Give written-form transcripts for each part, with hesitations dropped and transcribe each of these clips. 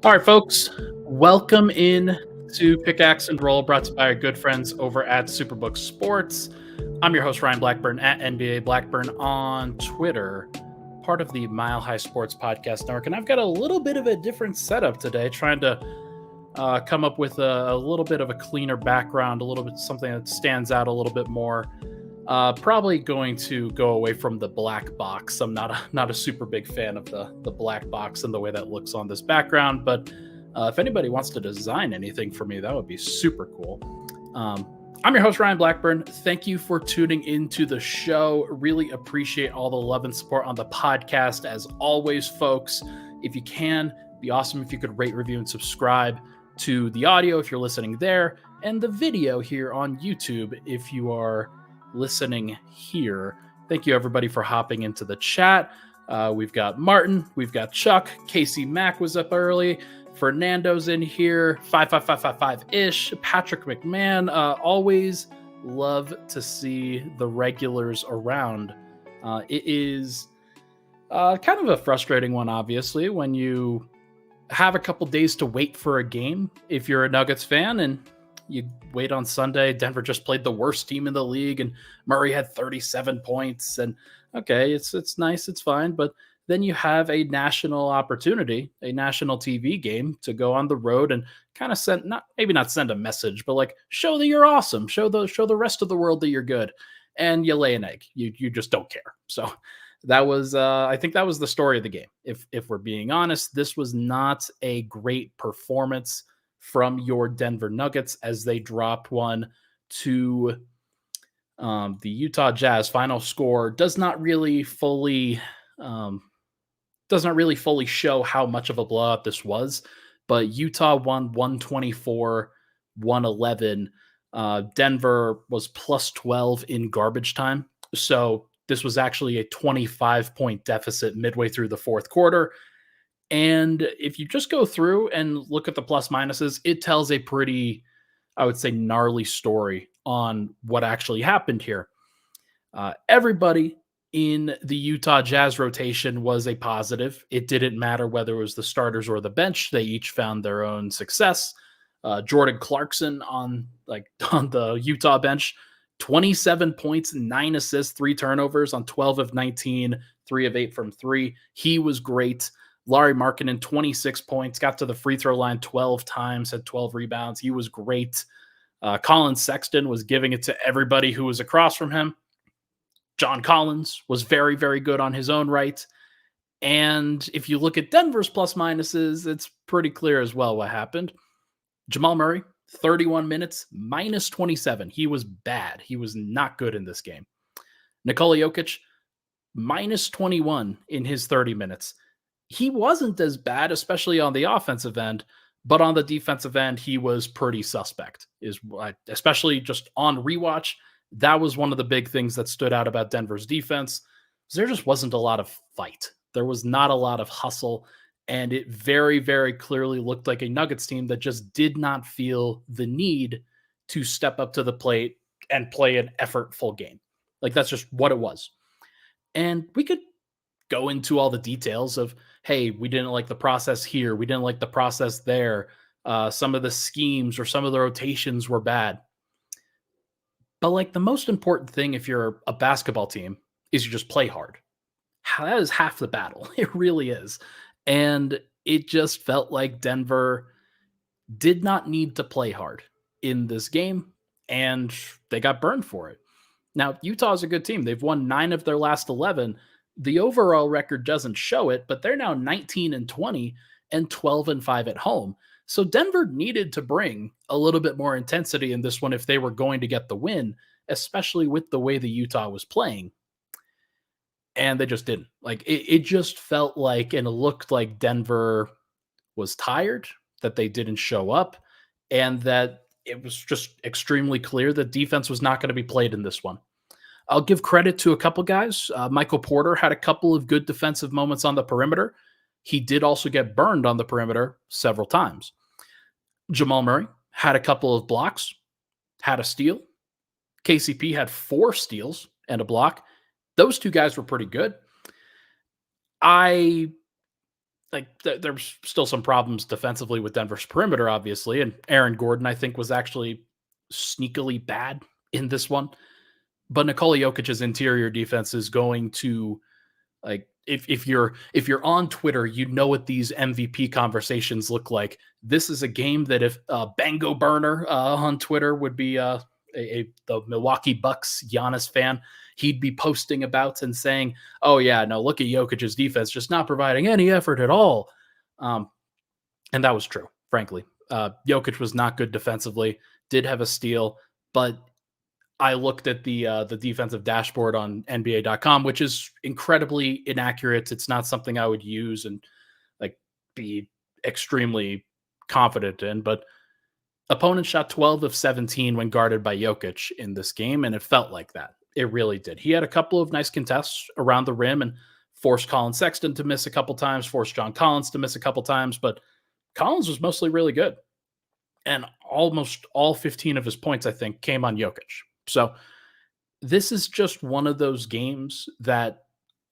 All right, folks, welcome in to Pickaxe and Roll, brought to you by our good friends over at Superbook Sports. I'm your host, Ryan Blackburn, at NBA Blackburn on Twitter, part of the Mile High Sports Podcast Network. And I've got a little bit of a different setup today, trying to come up with a little bit of a cleaner background, a little bit something that stands out a little bit more. Probably going to go away from the black box. I'm not a super big fan of the black box and the way that looks on this background. But if anybody wants to design anything for me, that would be super cool. I'm your host, Ryan Blackburn. Thank you for tuning into the show. Really appreciate all the love and support on the podcast. As always, folks, if you can, be awesome if you could rate, review, and subscribe to the audio if you're listening there, and the video here on YouTube if you are listening here. Thank you, everybody, for hopping into the chat. We've got Martin, we've got Chuck, Casey Mack was up early, Fernando's in here, 55555-ish, Patrick McMahon. Always love to see the regulars around. It is kind of a frustrating one, obviously, when you have a couple days to wait for a game if you're a Nuggets fan, and you wait on Sunday. Denver just played the worst team in the league, and Murray had 37 points. And okay, it's nice, it's fine, but then you have a national opportunity, a national TV game to go on the road and kind of send not send a message, but like show that you're awesome, show the rest of the world that you're good, and you lay an egg. You just don't care. So that was I think that was the story of the game. If we're being honest, this was not a great performance from your Denver Nuggets as they dropped one to the Utah Jazz. Final score does not really fully show how much of a blowout this was, but Utah won 124-111. Denver was plus 12 in garbage time. So this was actually a 25-point deficit midway through the fourth quarter. And if you just go through and look at the plus minuses, it tells a pretty, I would say, gnarly story on what actually happened here. Everybody in the Utah Jazz rotation was a positive. It didn't matter whether it was the starters or the bench. They each found their own success. Jordan Clarkson on the Utah bench, 27 points, 9 assists, 3 turnovers on 12 of 19, 3 of 8 from 3. He was great. Lauri Markkanen, 26 points, got to the free throw line 12 times, had 12 rebounds. He was great. Colin Sexton was giving it to everybody who was across from him. John Collins was very, very good on his own right. And if you look at Denver's plus minuses, it's pretty clear as well what happened. Jamal Murray, 31 minutes, minus 27. He was bad. He was not good in this game. Nikola Jokic, minus 21 in his 30 minutes. He wasn't as bad, especially on the offensive end, but on the defensive end, he was pretty suspect, especially just on rewatch. That was one of the big things that stood out about Denver's defense. There just wasn't a lot of fight. There was not a lot of hustle, and it very, very clearly looked like a Nuggets team that just did not feel the need to step up to the plate and play an effortful game. Like, that's just what it was. And we could go into all the details of, hey, we didn't like the process here, we didn't like the process there, some of the schemes or some of the rotations were bad. But like, the most important thing if you're a basketball team is you just play hard. That is half the battle. It really is. And it just felt like Denver did not need to play hard in this game, and they got burned for it. Now, Utah is a good team. They've won 9 of their last 11. The overall record doesn't show it, but they're now 19-20 and 12-5 at home. So Denver needed to bring a little bit more intensity in this one if they were going to get the win, especially with the way the Utah was playing. And they just didn't. Like, it just felt like, and it looked like Denver was tired, that they didn't show up, and that it was just extremely clear that defense was not going to be played in this one. I'll give credit to a couple guys. Michael Porter had a couple of good defensive moments on the perimeter. He did also get burned on the perimeter several times. Jamal Murray had a couple of blocks, had a steal. KCP had 4 steals and a block. Those two guys were pretty good. I There's still some problems defensively with Denver's perimeter, obviously, and Aaron Gordon, I think, was actually sneakily bad in this one. But Nikola Jokic's interior defense is going to, like, if you're on Twitter, you know what these MVP conversations look like. This is a game that if Bango Burner on Twitter would be the Milwaukee Bucks Giannis fan, he'd be posting about and saying, "Oh yeah, no, look at Jokic's defense, just not providing any effort at all." Um, and that was true, frankly. Jokic was not good defensively. Did have a steal, but I looked at the defensive dashboard on NBA.com, which is incredibly inaccurate. It's not something I would use and like be extremely confident in. But opponents shot 12 of 17 when guarded by Jokic in this game, and it felt like that. It really did. He had a couple of nice contests around the rim and forced Colin Sexton to miss a couple times, forced John Collins to miss a couple times, but Collins was mostly really good. And almost all 15 of his points, I think, came on Jokic. So this is just one of those games that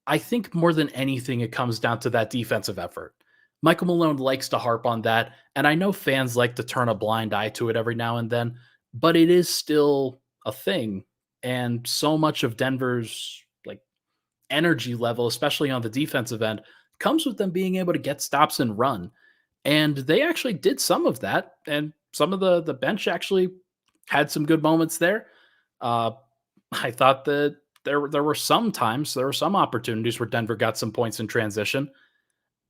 I think more than anything, it comes down to that defensive effort. Michael Malone likes to harp on that. And I know fans like to turn a blind eye to it every now and then, but it is still a thing. And so much of Denver's like energy level, especially on the defensive end, comes with them being able to get stops and run. And they actually did some of that. And some of the bench actually had some good moments there. Uh, I thought that there were some times, there were some opportunities where Denver got some points in transition,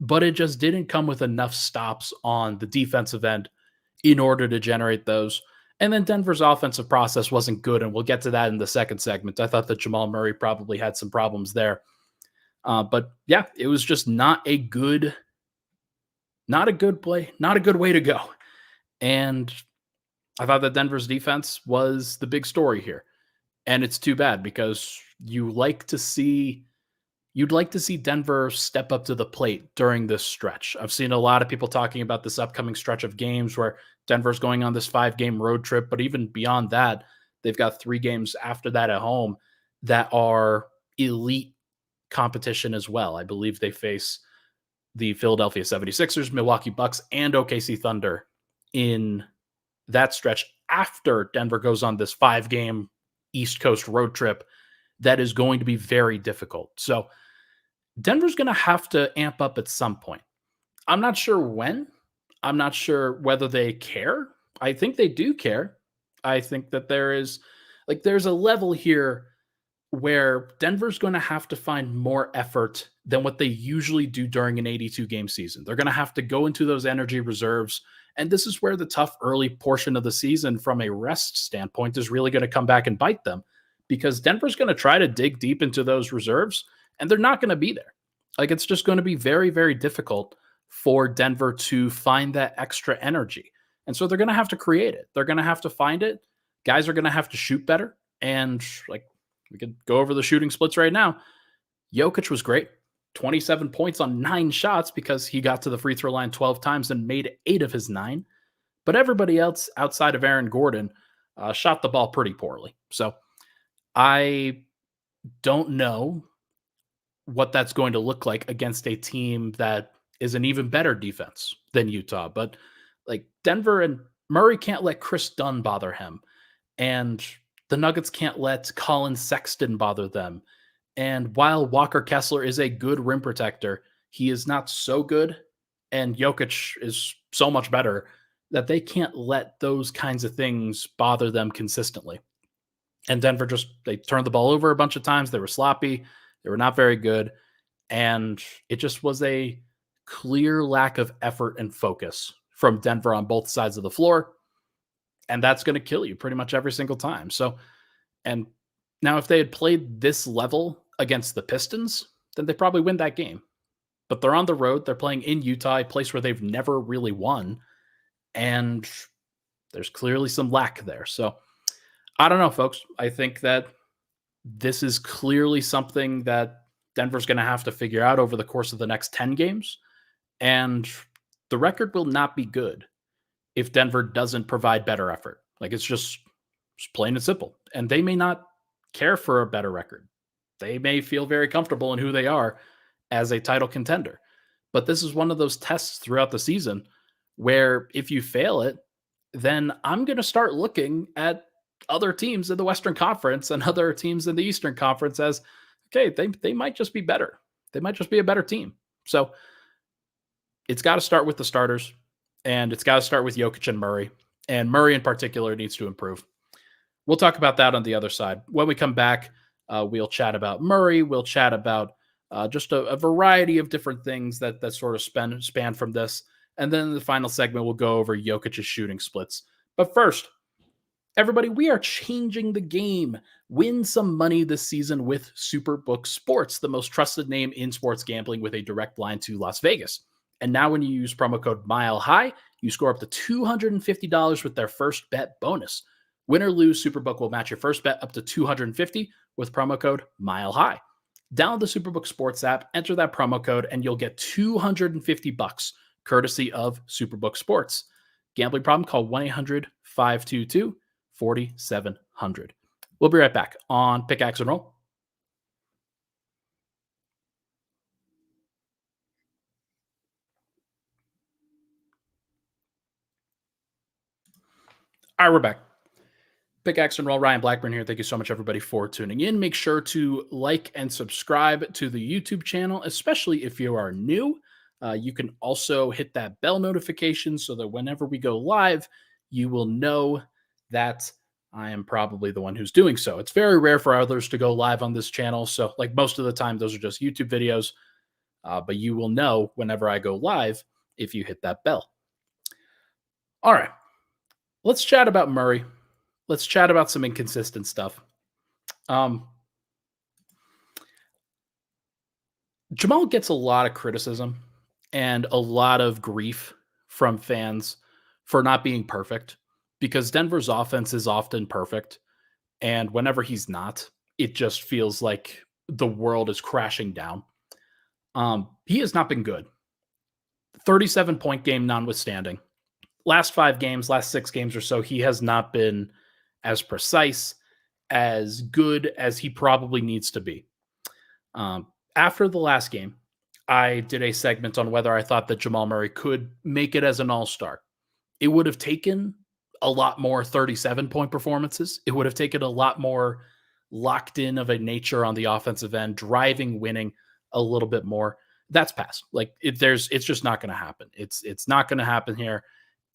but it just didn't come with enough stops on the defensive end in order to generate those. And then Denver's offensive process wasn't good, and we'll get to that in the second segment. I thought that Jamal Murray probably had some problems there. But yeah, it was just not a good play, not a good way to go. And I thought that Denver's defense was the big story here. And it's too bad because you'd like to see Denver step up to the plate during this stretch. I've seen a lot of people talking about this upcoming stretch of games where Denver's going on this 5-game road trip, but even beyond that, they've got 3 games after that at home that are elite competition as well. I believe they face the Philadelphia 76ers, Milwaukee Bucks, and OKC Thunder in that stretch after Denver goes on this 5-game East Coast road trip that is going to be very difficult. So Denver's going to have to amp up at some point. I'm not sure when. I'm not sure whether they care. I think they do care. I think that there's a level here where Denver's going to have to find more effort than what they usually do during an 82 game season. They're going to have to go into those energy reserves. And this is where the tough early portion of the season from a rest standpoint is really going to come back and bite them because Denver's going to try to dig deep into those reserves and they're not going to be there. Like it's just going to be very, very difficult for Denver to find that extra energy. And so they're going to have to create it. They're going to have to find it. Guys are going to have to shoot better. And like we could go over the shooting splits right now. Jokic was great. 27 points on 9 shots because he got to the free throw line 12 times and made 8 of his 9. But everybody else outside of Aaron Gordon shot the ball pretty poorly. So I don't know what that's going to look like against a team that is an even better defense than Utah. But like Denver and Murray can't let Chris Dunn bother him. And the Nuggets can't let Colin Sexton bother them. And while Walker Kessler is a good rim protector, he is not so good. And Jokic is so much better that they can't let those kinds of things bother them consistently. And Denver they turned the ball over a bunch of times. They were sloppy. They were not very good. And it just was a clear lack of effort and focus from Denver on both sides of the floor. And that's going to kill you pretty much every single time. So, and now if they had played this level against the Pistons, then they probably win that game. But they're on the road. They're playing in Utah, a place where they've never really won. And there's clearly some lack there. So I don't know, folks. I think that this is clearly something that Denver's going to have to figure out over the course of the next 10 games. And the record will not be good if Denver doesn't provide better effort. Like it's just plain and simple. And they may not care for a better record. They may feel very comfortable in who they are as a title contender. But this is one of those tests throughout the season where if you fail it, then I'm going to start looking at other teams in the Western Conference and other teams in the Eastern Conference as okay, they might just be better. They might just be a better team. So it's got to start with the starters, and it's got to start with Jokic and Murray. And Murray in particular needs to improve. We'll talk about that on the other side. When we come back, we'll chat about Murray. We'll chat about just a variety of different things that sort of span from this. And then in the final segment, we'll go over Jokic's shooting splits. But first, everybody, we are changing the game. Win some money this season with Superbook Sports, the most trusted name in sports gambling with a direct line to Las Vegas. And now when you use promo code MILEHIGH, you score up to $250 with their first bet bonus. Win or lose, Superbook will match your first bet up to $250 with promo code MILEHIGH. Download the Superbook Sports app, enter that promo code, and you'll get $250 courtesy of Superbook Sports. Gambling problem? Call 1-800-522-4700. We'll be right back on Pickaxe and Roll. All right, we're back. Pickaxe and Roll, Ryan Blackburn here. Thank you so much, everybody, for tuning in. Make sure to like and subscribe to the YouTube channel, especially if you are new. You can also hit that bell notification so that whenever we go live, you will know that I am probably the one who's doing so. It's very rare for others to go live on this channel. So, like most of the time, those are just YouTube videos. But you will know whenever I go live if you hit that bell. All right. Let's chat about Murray. Let's chat about some inconsistent stuff. Jamal gets a lot of criticism and a lot of grief from fans for not being perfect because Denver's offense is often perfect. And whenever he's not, it just feels like the world is crashing down. He has not been good. 37-point game notwithstanding. Last 5 games, last 6 games or so, he has not been as precise, as good as he probably needs to be. After the last game, I did a segment on whether I thought that Jamal Murray could make it as an all-star. It would have taken a lot more 37-point performances. It would have taken a lot more locked in of a nature on the offensive end, driving, winning a little bit more. That's past. Like it's just not going to happen. It's not going to happen here.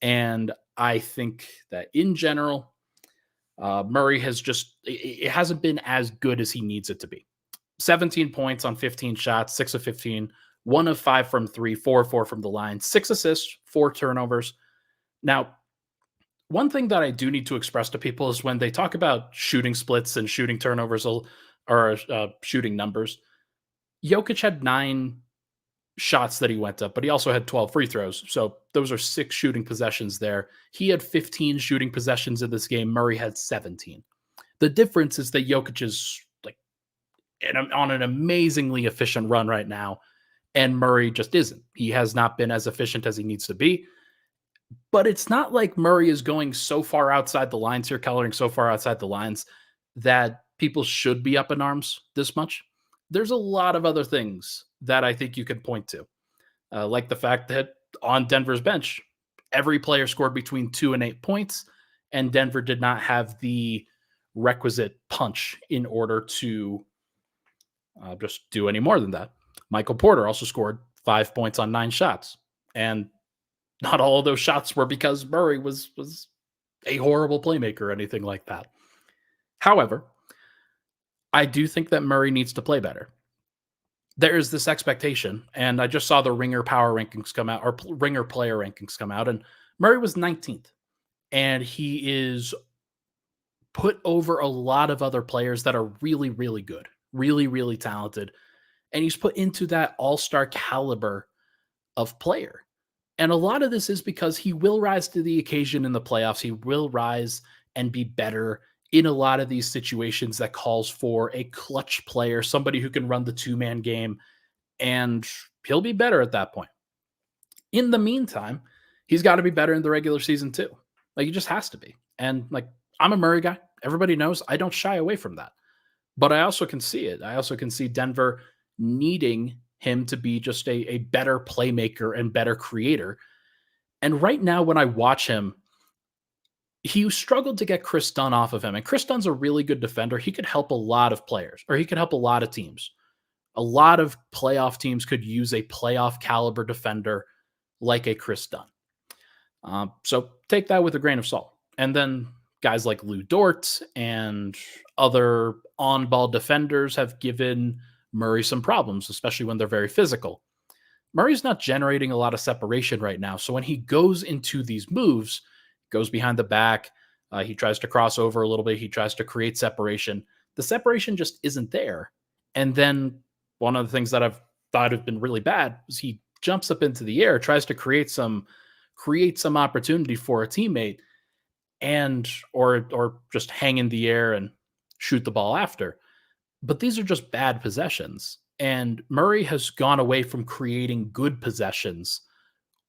And I think that in general, Murray has it hasn't been as good as he needs it to be. 17 points on 15 shots, 6 of 15, 1 of 5 from 3, 4 of 4 from the line, 6 assists, 4 turnovers. Now, one thing that I do need to express to people is when they talk about shooting splits and shooting turnovers or shooting numbers, Jokic had 9 shots that he went up, but he also had 12 free throws. So those are 6 shooting possessions there. He had 15 shooting possessions in this game. Murray had 17. The difference is that Jokic is like on an amazingly efficient run right now, and Murray just isn't. He has not been as efficient as he needs to be. But it's not like Murray is going so far outside the lines here, coloring so far outside the lines that people should be up in arms this much. There's a lot of other things that I think you could point to, like the fact that on Denver's bench, every player scored between 2 and 8 points, and Denver did not have the requisite punch in order to just do any more than that. Michael Porter also scored 5 points on 9 shots, and not all of those shots were because Murray was a horrible playmaker or anything like that. However, I do think that Murray needs to play better. There is this expectation, and I just saw the Ringer power rankings come out, or Ringer player rankings come out, and Murray was 19th, and he is put over a lot of other players that are really, really good, really, really talented, and he's put into that all-star caliber of player. And a lot of this is because he will rise to the occasion in the playoffs. He will rise and be better in a lot of these situations that calls for a clutch player, somebody who can run the 2-man game, and he'll be better at that point. In the meantime, he's got to be better in the regular season too. Like he just has to be. And like I'm a Murray guy. Everybody knows I don't shy away from that. But I also can see it. I also can see Denver needing him to be just a better playmaker and better creator. And right now, when I watch him, he struggled to get Chris Dunn off of him. And Chris Dunn's a really good defender. He could help a lot of players, or he could help a lot of teams. A lot of playoff teams could use a playoff caliber defender like a Chris Dunn. So take that with a grain of salt. And then guys like Lou Dort and other on ball defenders have given Murray some problems, especially when they're very physical. Murray's not generating a lot of separation right now. So when he goes into these moves, goes behind the back, he tries to cross over a little bit, he tries to create separation. The separation just isn't there. And then one of the things that I've thought have been really bad is he jumps up into the air, tries to create some opportunity for a teammate, and or just hang in the air and shoot the ball after. But these are just bad possessions. And Murray has gone away from creating good possessions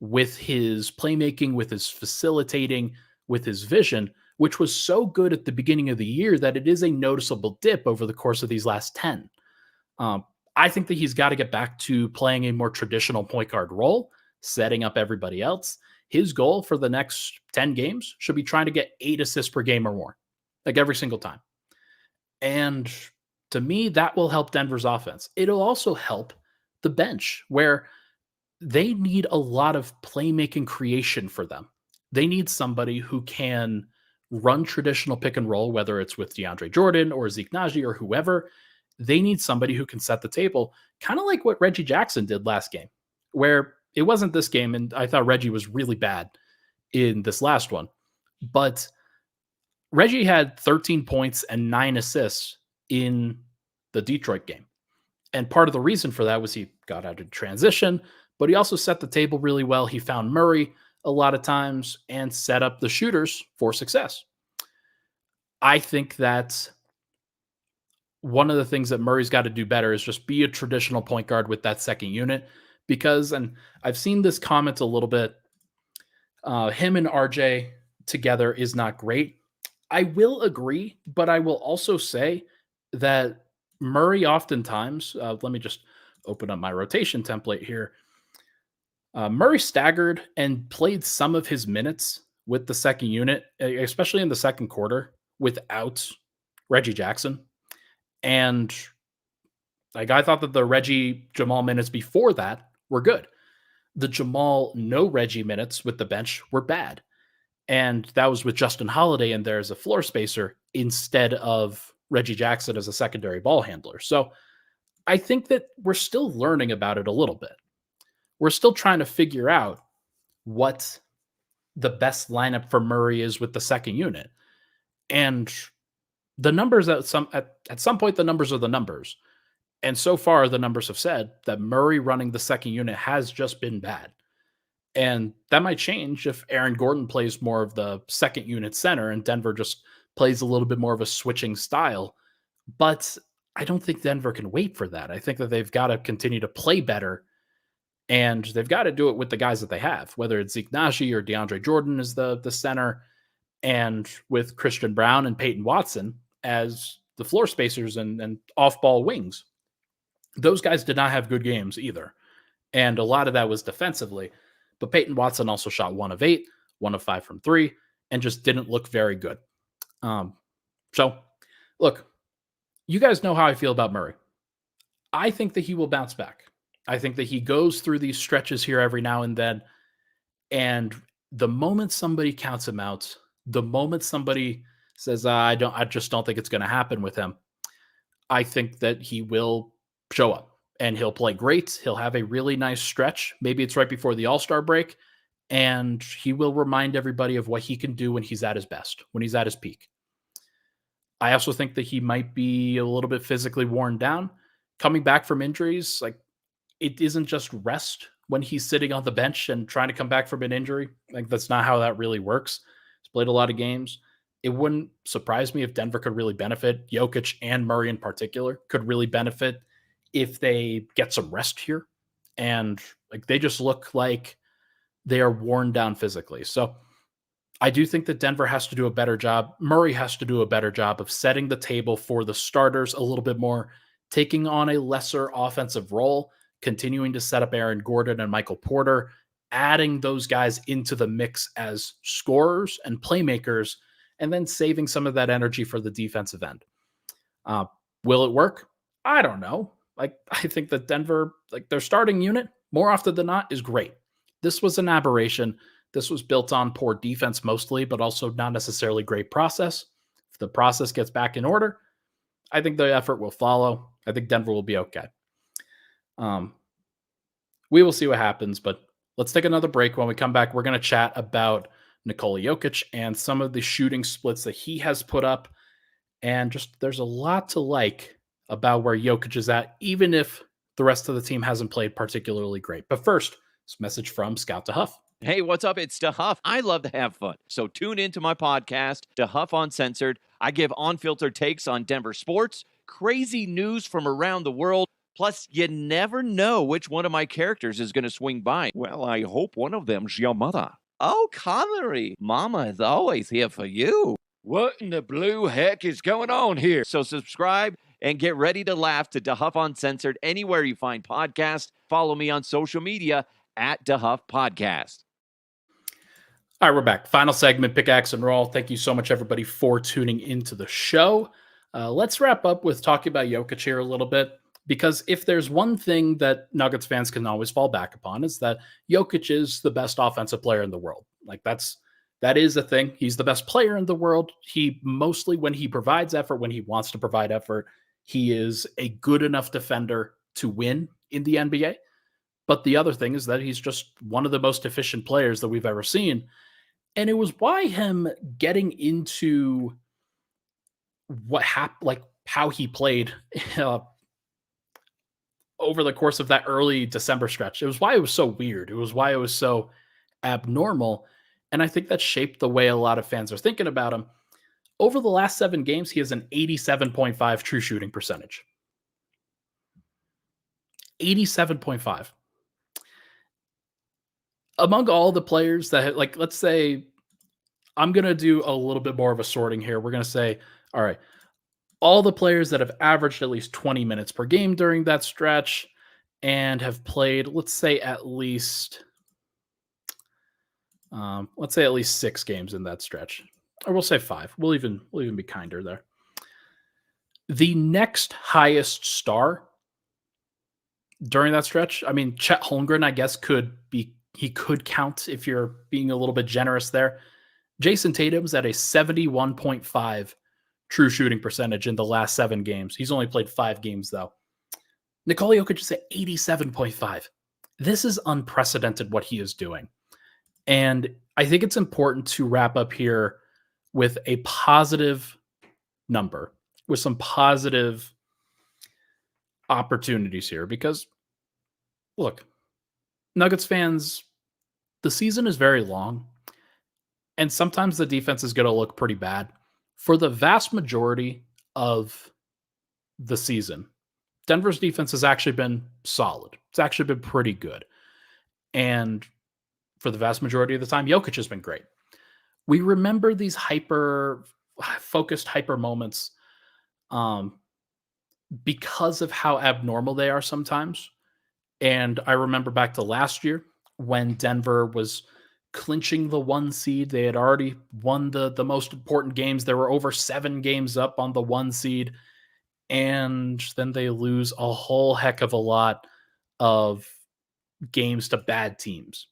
with his playmaking, with his facilitating, with his vision, which was so good at the beginning of the year that it is a noticeable dip over the course of these last 10. Um, I think that he's got to get back to playing a more traditional point guard role, setting up everybody else. His goal for the next 10 games should be trying to get 8 assists per game or more, like every single time. And to me, that will help Denver's offense. It'll also help the bench, where they need a lot of playmaking creation for them. They need somebody who can run traditional pick and roll, whether it's with DeAndre Jordan or Zeke Naji or whoever. They need somebody who can set the table, kind of like what Reggie Jackson did last game, where it wasn't this game, and I thought Reggie was really bad in this last one. But Reggie had 13 points and 9 assists in the Detroit game. And part of the reason for that was he got out of transition, but he also set the table really well. He found Murray a lot of times and set up the shooters for success. I think that one of the things that Murray's got to do better is just be a traditional point guard with that second unit, because, and I've seen this comment a little bit, him and RJ together is not great. I will agree, but I will also say that Murray oftentimes, let me just open up my rotation template here. Murray staggered and played some of his minutes with the second unit, especially in the second quarter, without Reggie Jackson. And like, I thought that the Reggie Jamal minutes before that were good. The Jamal no Reggie minutes with the bench were bad. And that was with Justin Holiday in there as a floor spacer instead of Reggie Jackson as a secondary ball handler. So I think that we're still learning about it a little bit. We're still trying to figure out what the best lineup for Murray is with the second unit. And the numbers at some point, the numbers are the numbers. And so far, the numbers have said that Murray running the second unit has just been bad. And that might change if Aaron Gordon plays more of the second unit center and Denver just plays a little bit more of a switching style. But I don't think Denver can wait for that. I think that they've got to continue to play better, and they've got to do it with the guys that they have, whether it's Zeke Naji or DeAndre Jordan as the center, and with Christian Brown and Peyton Watson as the floor spacers and off-ball wings. Those guys did not have good games either. And a lot of that was defensively. But Peyton Watson also shot 1 of 8, 1 of 5 from 3, and just didn't look very good. So, look, you guys know how I feel about Murray. I think that he will bounce back. I think that he goes through these stretches here every now and then. And the moment somebody counts him out, the moment somebody says, I just don't think it's going to happen with him, I think that he will show up and he'll play great. He'll have a really nice stretch. Maybe it's right before the All-Star break, and he will remind everybody of what he can do when he's at his best, when he's at his peak. I also think that he might be a little bit physically worn down. Coming back from injuries, like, it isn't just rest when he's sitting on the bench and trying to come back from an injury. Like, that's not how that really works. He's played a lot of games. It wouldn't surprise me if Denver could really benefit. Jokic and Murray in particular could really benefit if they get some rest here. And like, they just look like they are worn down physically. So I do think that Denver has to do a better job. Murray has to do a better job of setting the table for the starters a little bit more, taking on a lesser offensive role, continuing to set up Aaron Gordon and Michael Porter, adding those guys into the mix as scorers and playmakers, and then saving some of that energy for the defensive end. Uh, will it work? I don't know. Like, I think that Denver, like their starting unit, more often than not, is great. This was an aberration. This was built on poor defense mostly, but also not necessarily great process. If the process gets back in order, I think the effort will follow. I think Denver will be okay. We will see what happens, but let's take another break. When we come back, we're going to chat about Nikola Jokic and some of the shooting splits that he has put up. And just there's a lot to like about where Jokic is at, even if the rest of the team hasn't played particularly great. But first, this message from Scout to Huff. Hey, what's up? It's DeHuff. I love to have fun. So tune into my podcast, DeHuff Uncensored. I give unfiltered takes on Denver sports, crazy news from around the world. Plus, you never know which one of my characters is going to swing by. Well, I hope one of them's your mother. Oh, Connery, Mama is always here for you. What in the blue heck is going on here? So subscribe and get ready to laugh to DeHuff Uncensored anywhere you find podcasts. Follow me on social media at DeHuff Podcast. All right, we're back. Final segment, Pickaxe and Roll. Thank you so much, everybody, for tuning into the show. Let's wrap up with talking about Jokic here a little bit, because if there's one thing that Nuggets fans can always fall back upon, is that Jokic is the best offensive player in the world. Like that is a thing. He's the best player in the world. He mostly, when he provides effort, when he wants to provide effort, he is a good enough defender to win in the NBA. But the other thing is that he's just one of the most efficient players that we've ever seen. And it was why him getting into what happened, like how he played over the course of that early December stretch. It was why it was so weird. It was why it was so abnormal. And I think that shaped the way a lot of fans are thinking about him. Over the last 7 games, he has an 87.5 true shooting percentage. 87.5. Among all the players that, like, let's say, I'm going to do a little bit more of a sorting here. We're going to say, all right, all the players that have averaged at least 20 minutes per game during that stretch and have played, let's say at least 6 games in that stretch, or we'll say 5. We'll even be kinder there. The next highest star during that stretch, I mean, Chet Holmgren, I guess, he could count if you're being a little bit generous there. Jason Tatum's at a 71.5 true shooting percentage in the last 7 games. He's only played 5 games, though. Nikola Jokic is at 87.5. This is unprecedented what he is doing. And I think it's important to wrap up here with a positive number, with some positive opportunities here. Because, look, Nuggets fans, the season is very long. And sometimes the defense is going to look pretty bad. For the vast majority of the season, Denver's defense has actually been solid. It's actually been pretty good. And for the vast majority of the time, Jokic has been great. We remember these hyper-focused hyper moments because of how abnormal they are sometimes. And I remember back to last year when Denver was clinching the 1 seed. They had already won the most important games. There were over 7 games up on the 1 seed. And then they lose a whole heck of a lot of games to bad teams.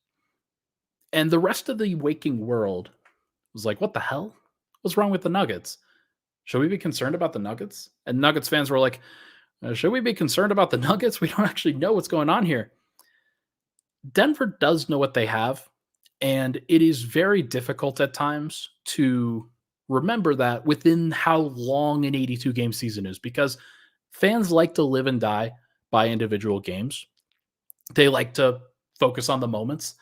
And the rest of the waking world was like, what the hell? What's wrong with the Nuggets? Should we be concerned about the Nuggets? And Nuggets fans were like, should we be concerned about the Nuggets? We don't actually know what's going on here. Denver does know what they have. And it is very difficult at times to remember that within how long an 82-game season is, because fans like to live and die by individual games. They like to focus on the moments.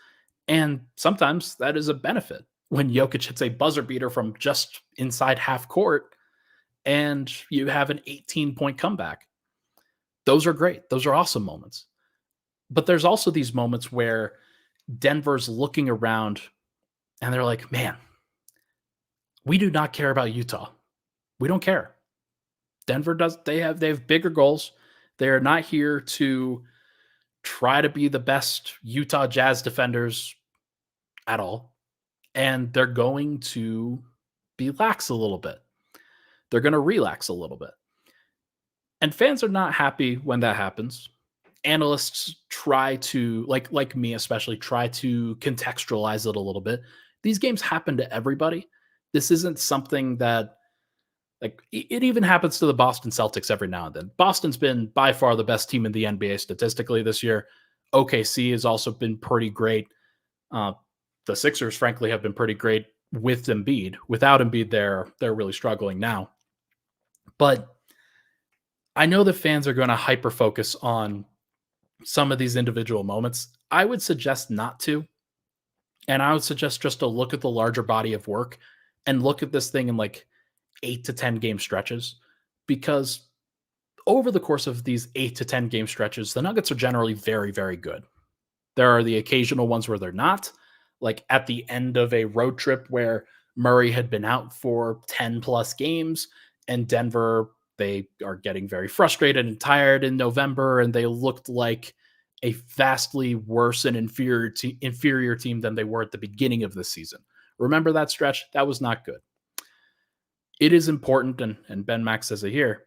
And sometimes that is a benefit when Jokic hits a buzzer beater from just inside half court and you have an 18-point comeback. Those are great. Those are awesome moments. But there's also these moments where Denver's looking around and they're like, man, we do not care about Utah. We don't care. Denver does. They have bigger goals. They're not here to try to be the best Utah Jazz defenders at all. And they're going to be lax a little bit. They're going to relax a little bit. And fans are not happy when that happens. Analysts try to, like me especially, try to contextualize it a little bit. These games happen to everybody. This isn't something that, like, it even happens to the Boston Celtics every now and then. Boston's been by far the best team in the NBA statistically this year. OKC has also been pretty great. Uh, the Sixers, frankly, have been pretty great with Embiid. Without Embiid, they're really struggling now. But I know that fans are going to hyper focus on some of these individual moments. I would suggest not to. And I would suggest just to look at the larger body of work and look at this thing in like 8 to 10 game stretches, because over the course of these 8 to 10 game stretches, the Nuggets are generally very, very good. There are the occasional ones where they're not, like at the end of a road trip where Murray had been out for 10 plus games and Denver, they are getting very frustrated and tired in November, and they looked like a vastly worse and inferior team than they were at the beginning of the season. Remember that stretch? That was not good. It is important, and Ben Max says it here,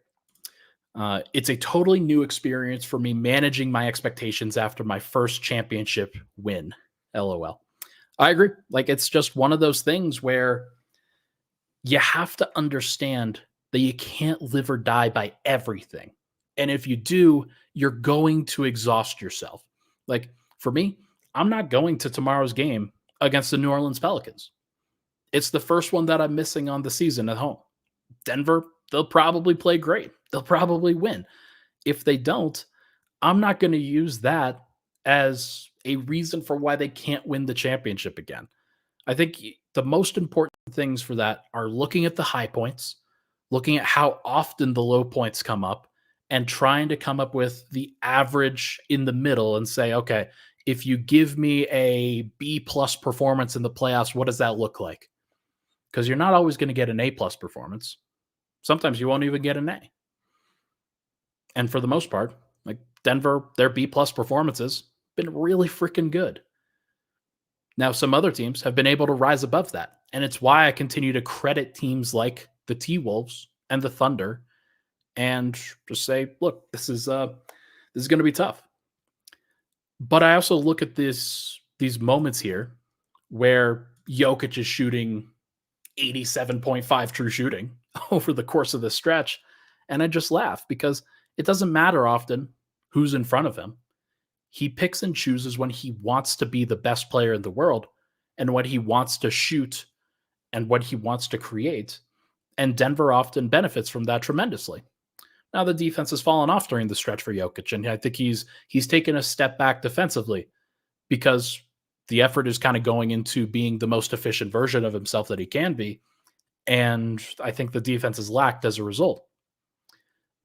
it's a totally new experience for me managing my expectations after my first championship win. LOL. I agree. Like, it's just one of those things where you have to understand that you can't live or die by everything. And if you do, you're going to exhaust yourself. Like, for me, I'm not going to tomorrow's game against the New Orleans Pelicans. It's the first one that I'm missing on the season at home. Denver, they'll probably play great. They'll probably win. If they don't, I'm not going to use that as a reason for why they can't win the championship again. I think the most important things for that are looking at the high points, looking at how often the low points come up, and trying to come up with the average in the middle and say, okay, if you give me a B plus performance in the playoffs, what does that look like? Because you're not always going to get an A plus performance. Sometimes you won't even get an A. And for the most part, like Denver, their B plus performances been really freaking good. Now, some other teams have been able to rise above that. And it's why I continue to credit teams like the T-Wolves and the Thunder and just say, look, this is going to be tough. But I also look at these moments here where Jokic is shooting 87.5 true shooting over the course of the stretch. And I just laugh because it doesn't matter often who's in front of him. He picks and chooses when he wants to be the best player in the world and when he wants to shoot and what he wants to create. And Denver often benefits from that tremendously. Now the defense has fallen off during the stretch for Jokic, and I think he's taken a step back defensively because the effort is kind of going into being the most efficient version of himself that he can be. And I think the defense has lacked as a result.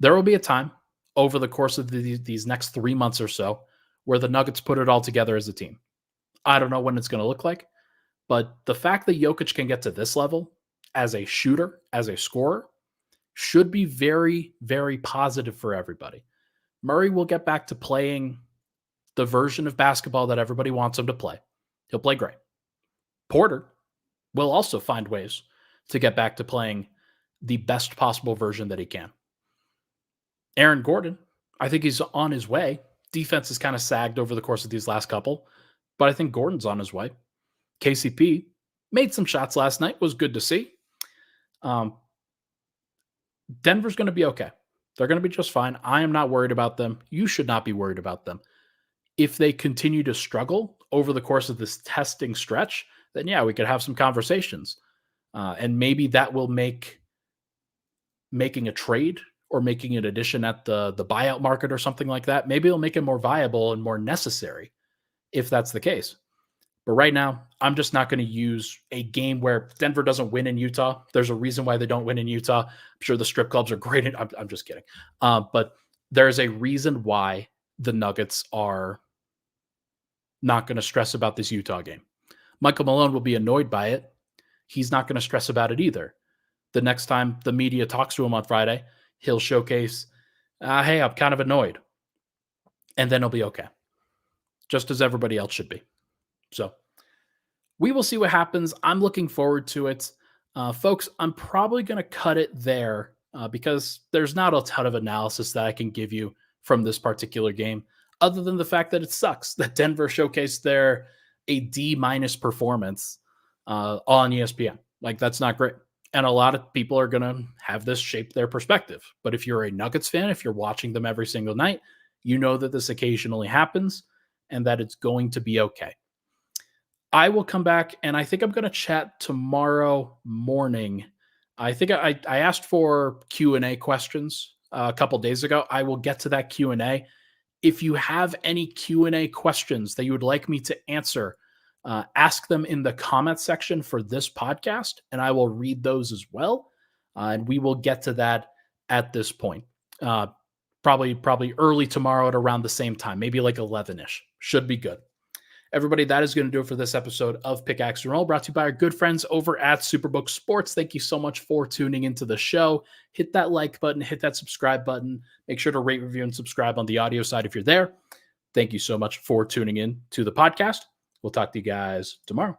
There will be a time over the course of these next 3 months or so where the Nuggets put it all together as a team. I don't know when it's going to look like, but the fact that Jokic can get to this level as a shooter, as a scorer, should be very, very positive for everybody. Murray will get back to playing the version of basketball that everybody wants him to play. He'll play great. Porter will also find ways to get back to playing the best possible version that he can. Aaron Gordon, I think he's on his way. Defense has kind of sagged over the course of these last couple, but I think Gordon's on his way. KCP made some shots last night, was good to see. Denver's going to be okay. They're going to be just fine. I am not worried about them. You should not be worried about them. If they continue to struggle over the course of this testing stretch, then yeah, we could have some conversations. And maybe that will make making a trade or making an addition at the buyout market or something like that, maybe it'll make it more viable and more necessary if that's the case. But right now, I'm just not going to use a game where Denver doesn't win in Utah. There's a reason why they don't win in Utah. I'm sure the strip clubs are great. I'm just kidding. But there's a reason why the Nuggets are not going to stress about this Utah game. Michael Malone will be annoyed by it. He's not going to stress about it either. The next time the media talks to him on Friday, he'll showcase, hey, I'm kind of annoyed. And then he'll be okay. just as everybody else should be. So we will see what happens. I'm looking forward to it. Folks, I'm probably going to cut it there because there's not a ton of analysis that I can give you from this particular game, other than the fact that it sucks that Denver showcased their a D- performance on ESPN. Like, that's not great. And a lot of people are going to have this shape their perspective. But if you're a Nuggets fan, if you're watching them every single night, you know that this occasionally happens and that it's going to be okay. I will come back and I think I'm going to chat tomorrow morning. I think I asked for Q&A questions a couple days ago. I will get to that Q&A. If you have any Q&A questions that you would like me to answer, ask them in the comment section for this podcast, and I will read those as well. And we will get to that at this point. Probably early tomorrow at around the same time, maybe like 11-ish. Should be good. Everybody, that is going to do it for this episode of Pickaxe and Roll, brought to you by our good friends over at Superbook Sports. Thank you so much for tuning into the show. Hit that like button, hit that subscribe button. Make sure to rate, review, and subscribe on the audio side if you're there. Thank you so much for tuning in to the podcast. We'll talk to you guys tomorrow.